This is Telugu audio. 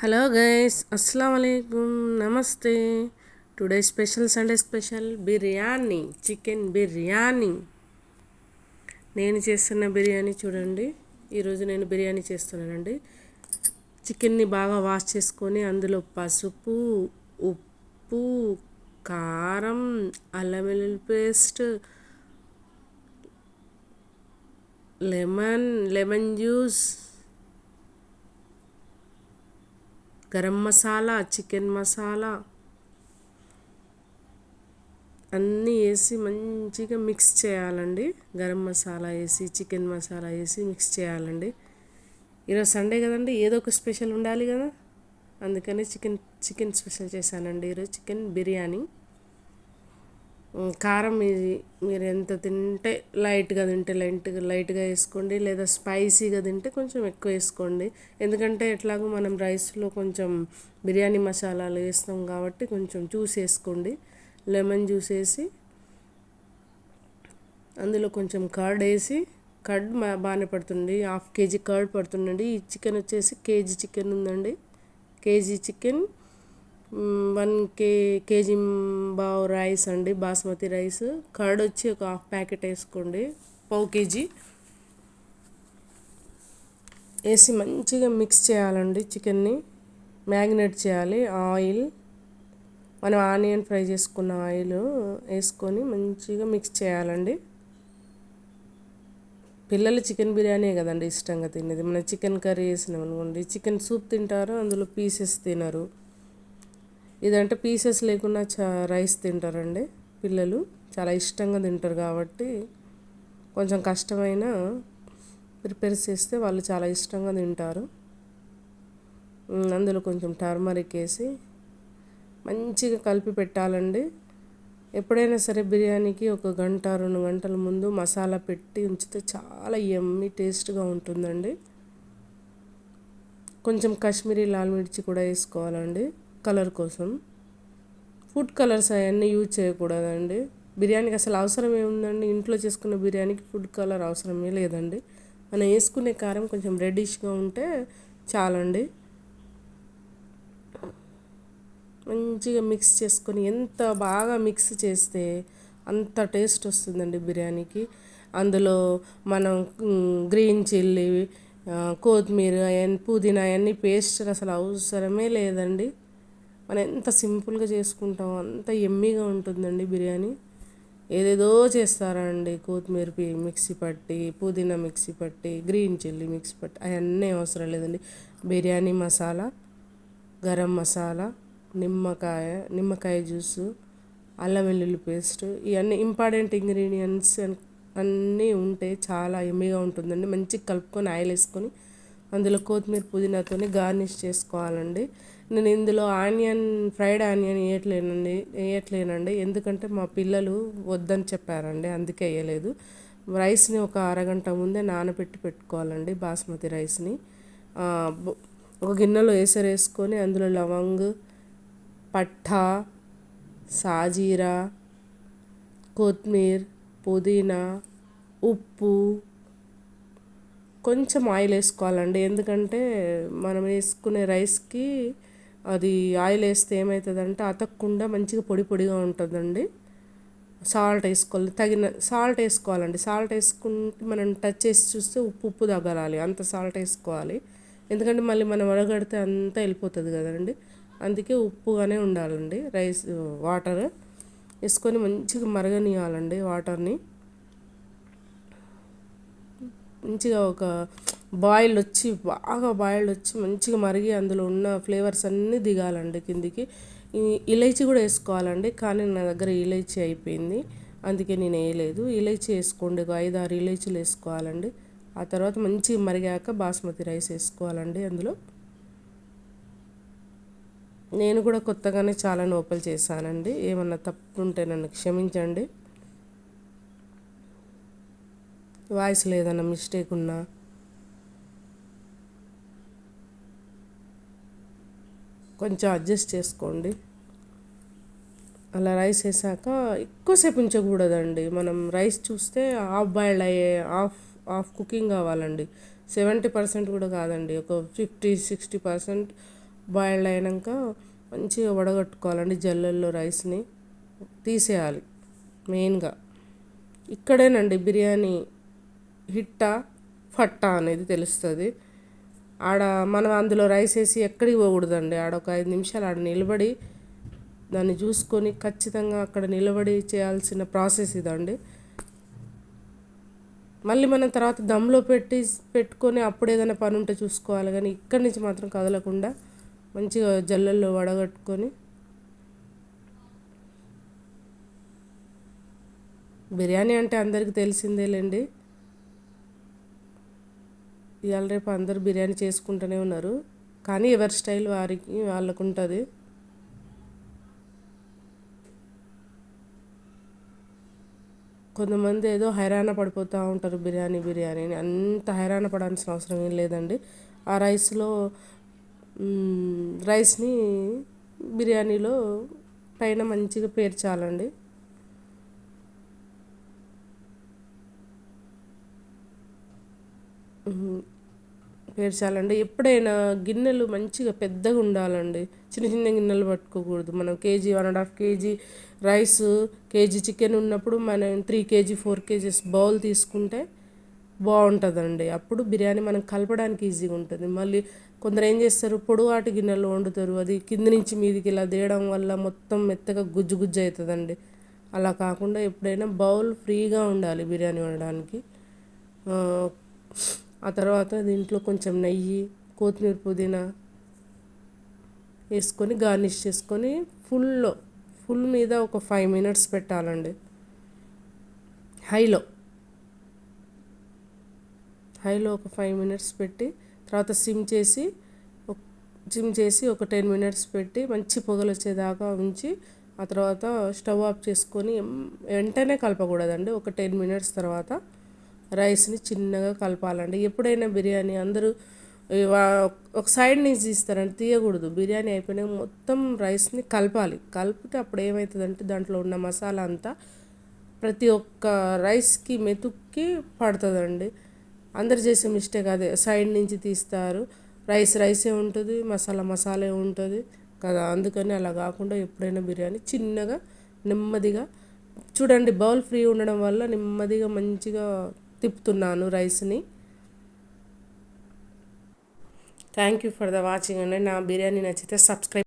హలో గైస్, అస్సలం వాలేకుమ్, నమస్తే. Today special, Sunday special biryani, chicken biryani. నేను చేస్తున్న బిర్యానీ చూడండి. ఈరోజు నేను బిర్యానీ చేస్తున్నానండి. చికెన్ని బాగా వాష్ చేసుకొని అందులో పసుపు, ఉప్పు, కారం, అల్లం వెల్లుల్లి paste, lemon juice, garam masala, chicken masala అన్నీ వేసి మంచిగా మిక్స్ చేయాలండి. గరం మసాలా వేసి, చికెన్ మసాలా వేసి మిక్స్ చేయాలండి. ఈరోజు సండే కదండి, ఏదో ఒక స్పెషల్ ఉండాలి కదా, అందుకని చికెన్ స్పెషల్ చేశానండి ఈరోజు. చికెన్ బిర్యానీ. కారం మీరు ఎంత తింటే, లైట్గా తింటే లైట్గా వేసుకోండి, లేదా స్పైసీగా తింటే కొంచెం ఎక్కువ వేసుకోండి. ఎందుకంటే ఎట్లాగో మనం రైస్లో కొంచెం బిర్యానీ మసాలాలు వేస్తాం కాబట్టి కొంచెం చూసి వేసుకోండి. లెమన్ జ్యూస్ వేసి అందులో కొంచెం కర్డ్ వేసి, కర్డ్ బాగానే పడుతుంది, 1/2 kg కర్డ్ పడుతుందండి. ఈ చికెన్ వచ్చేసి కేజీ చికెన్ ఉందండి. కేజీ చికెన్, 1 kg బావ్ రైస్ అండి, బాస్మతి రైస్. కర్డ్ వచ్చి ఒక 1/2 ప్యాకెట్ వేసుకోండి, 1/2 kg వేసి మంచిగా మిక్స్ చేయాలండి. చికెన్ని మ్యాగ్నేట్ చేయాలి. ఆయిల్, మనం ఆనియన్ ఫ్రై చేసుకున్న ఆయిల్ వేసుకొని మంచిగా మిక్స్ చేయాలండి. పిల్లలు చికెన్ బిర్యానీ కదండి ఇష్టంగా తినేది. మనం చికెన్ కర్రీ వేసినాం అనుకోండి, చికెన్ సూప్ తింటారు, అందులో పీసెస్ తినరు. ఇదంటే పీసెస్ లేకుండా రైస్ తింటారండి పిల్లలు, చాలా ఇష్టంగా తింటారు. కాబట్టి కొంచెం కష్టమైన ప్రిపేర్ చేస్తే వాళ్ళు చాలా ఇష్టంగా తింటారు. అందులో కొంచెం టర్మరిక్ వేసి మంచిగా కలిపి పెట్టాలండి. ఎప్పుడైనా సరే బిర్యానీకి 1 గంట 2 గంటల ముందు మసాలా పెట్టి ఉంచితే చాలా యమ్మీ టేస్ట్గా ఉంటుందండి. కొంచెం కాశ్మీరీ లాల్ మిర్చి కూడా వేసుకోవాలండి కలర్ కోసం. ఫుడ్ కలర్స్ అవన్నీ యూజ్ చేయకూడదండి. బిర్యానీకి అసలు అవసరం ఏముందండి, ఇంట్లో చేసుకున్న బిర్యానీకి ఫుడ్ కలర్ అవసరమే లేదండి. మనం వేసుకునే కారం కొంచెం రెడ్డిష్గా ఉంటే చాలండి. మంచిగా మిక్స్ చేసుకొని, ఎంత బాగా మిక్స్ చేస్తే అంత టేస్ట్ వస్తుందండి బిర్యానీకి. అందులో మనం గ్రీన్ చిల్లీ, కొత్తిమీర, పుదీనా అవన్నీ పేస్ట్ అసలు అవసరమే లేదండి. మనం ఎంత సింపుల్గా చేసుకుంటామో అంత ఎమ్మీగా ఉంటుందండి బిర్యానీ. ఏదేదో చేస్తారండి, కొత్తిమీర మిక్సీ పట్టి, పుదీనా మిక్సీ పట్టి, గ్రీన్ చిల్లీ మిక్సీ పట్టి, అవన్నీ అవసరం లేదండి. బిర్యానీ మసాలా, గరం మసాలా, నిమ్మకాయ జ్యూసు, అల్లం వెల్లుల్లి పేస్ట్, ఇవన్నీ ఇంపార్టెంట్ ఇంగ్రీడియంట్స్ అన్నీ ఉంటే చాలా ఎమ్మీగా ఉంటుందండి. మంచిగా కలుపుకొని ఆయిల్ వేసుకొని అందులో కొత్తిమీర పుదీనాతో గార్నిష్ చేసుకోవాలండి. నేను ఇందులో ఫ్రైడ్ ఆనియన్ వేయట్లేనండి, ఎందుకంటే మా పిల్లలు వద్దని చెప్పారండి, అందుకే వేయలేదు. రైస్ని ఒక అరగంట ముందే నానబెట్టి పెట్టుకోవాలండి, బాస్మతి రైస్ని. ఒక గిన్నెలో వేసుకొని అందులో లవంగ్, పట్టా, సాజీరా, కొత్తిమీర, పుదీనా, ఉప్పు, కొంచెం ఆయిల్ వేసుకోవాలండి. ఎందుకంటే మనం వేసుకునే రైస్కి అది ఆయిల్ వేస్తే ఏమవుతుందంటే అతకకుండా మంచిగా పొడి పొడిగా ఉంటుందండి. సాల్ట్ వేసుకోవాలి, తగిన సాల్ట్ వేసుకోవాలండి. సాల్ట్ వేసుకుంటే మనం టచ్ చేసి చూస్తే ఉప్పు తగలాలి, అంత సాల్ట్ వేసుకోవాలి. ఎందుకంటే మళ్ళీ మనం వడగడితే అంతా వెళ్ళిపోతుంది కదండి, అందుకే ఉప్పుగానే ఉండాలండి. వాటర్ వేసుకొని మంచిగా మరగనియాలండి. వాటర్ని మంచిగా ఒక బాయిల్డ్ వచ్చి మంచిగా మరిగి అందులో ఉన్న ఫ్లేవర్స్ అన్నీ దిగాలండి కిందికి. ఇలైచీ కూడా వేసుకోవాలండి, కానీ నా దగ్గర ఇలైచీ అయిపోయింది, అందుకే నేను వేయలేదు. ఇలైచీ వేసుకోండి, ఒక 5-6 ఇలైచీలు వేసుకోవాలండి. ఆ తర్వాత మంచిగా మరిగాక బాస్మతి రైస్ వేసుకోవాలండి అందులో. నేను కూడా కొత్తగానే చాలా నోపలు చేశానండి, ఏమన్నా తప్పు ఉంటే నన్ను క్షమించండి. వాయిస్లో ఏదైనా మిస్టేక్ ఉన్నా కొంచెం అడ్జస్ట్ చేసుకోండి. అలా రైస్ వేసాక ఎక్కువసేపు ఉంచకూడదండి. మనం రైస్ చూస్తే హాఫ్ బాయిల్డ్ హాఫ్ కుకింగ్ కావాలండి, 70% కూడా కాదండి, ఒక 50-60% బాయిల్డ్ అయినాక మంచిగా వడగట్టుకోవాలండి జల్లెల్లో రైస్ని తీసేయాలి. మెయిన్గా ఇక్కడేనండి బిర్యానీ హిట్టా ఫట్టా అనేది తెలుస్తుంది. ఆడ మనం అందులో రైస్ వేసి ఎక్కడికి పోకూడదండి. ఆడ ఒక 5 నిమిషాలు ఆడ నిలబడి దాన్ని చూసుకొని ఖచ్చితంగా అక్కడ నిలబడి చేయాల్సిన ప్రాసెస్ ఇదండి. మళ్ళీ మనం తర్వాత దమ్లో పెట్టుకొని అప్పుడు ఏదైనా పని ఉంటే చూసుకోవాలి. కానీ ఇక్కడి నుంచి మాత్రం కదలకుండా మంచిగా జల్లెల్లో వడగట్టుకొని బిర్యానీ అంటే అందరికీ తెలిసిందేలేండి. ఇవాళ రేపు అందరూ బిర్యానీ చేసుకుంటూనే ఉన్నారు. కానీ ఎవరి స్టైల్ వాళ్ళకు ఉంటుంది. కొంతమంది ఏదో హైరాణ పడిపోతూ ఉంటారు బిర్యానీ బిర్యానీ అని. అంత హైరాణ పడాల్సిన అవసరం ఏం లేదండి. ఆ రైస్ని బిర్యానీలో పైన మంచిగా పేర్చాలండి. పేర్చాలండి. ఎప్పుడైనా గిన్నెలు మంచిగా పెద్దగా ఉండాలండి. చిన్న చిన్న గిన్నెలు పట్టుకోకూడదు. మనం KG 1.5 KG rice, KG chicken ఉన్నప్పుడు మనం 3 కేజీ 4 కేజీస్ బౌల్ తీసుకుంటే బాగుంటుందండి. అప్పుడు బిర్యానీ మనం కలపడానికి ఈజీగా ఉంటుంది. మళ్ళీ కొందరు ఏం చేస్తారు, పొడువాటి గిన్నెలో వండుతారు. అది కింది నుంచి మీదికి ఇలా దేయడం వల్ల మొత్తం మెత్తగా గుజ్జు గుజ్జు అవుతుందండి. అలా కాకుండా ఎప్పుడైనా బౌల్ ఫ్రీగా ఉండాలి బిర్యానీ వండడానికి. ఆ తర్వాత దీంట్లో కొంచెం నెయ్యి, కొత్తిమీర, పుదీనా వేసుకొని గార్నిష్ చేసుకొని ఫుల్ మీద ఒక 5 మినిట్స్ పెట్టాలండి. హైలో ఒక 5 మినిట్స్ పెట్టి తర్వాత సిమ్ చేసి ఒక 10 మినిట్స్ పెట్టి మంచి పొగలు వచ్చేదాకా ఉంచి ఆ తర్వాత స్టవ్ ఆఫ్ చేసుకొని వెంటనే కలపకూడదండి. ఒక 10 మినిట్స్ తర్వాత రైస్ని చిన్నగా కలపాలండి. ఎప్పుడైనా బిర్యానీ అందరూ ఒక సైడ్ నుంచి తీస్తారండి, తీయకూడదు. బిర్యానీ అయిపోయినాక మొత్తం రైస్ని కలపాలి. కలిపితే అప్పుడు ఏమవుతుందంటే దాంట్లో ఉన్న మసాలా అంతా ప్రతి ఒక్క రైస్కి మెతుక్కి పడుతుందండి. అందరు చేసే మిస్టేక్ అదే, సైడ్ నుంచి తీస్తారు. రైసే ఉంటుంది, మసాలే ఉంటుంది కదా. అందుకని అలా కాకుండా ఎప్పుడైనా బిర్యానీ చిన్నగా నెమ్మదిగా చూడండి. బౌల్ ఫ్రీ ఉండడం వల్ల నెమ్మదిగా మంచిగా తిప్పుతున్నాను రైస్ని. Thank you for the watching అండి. నా బిర్యానీ నచ్చితే సబ్స్క్రైబ్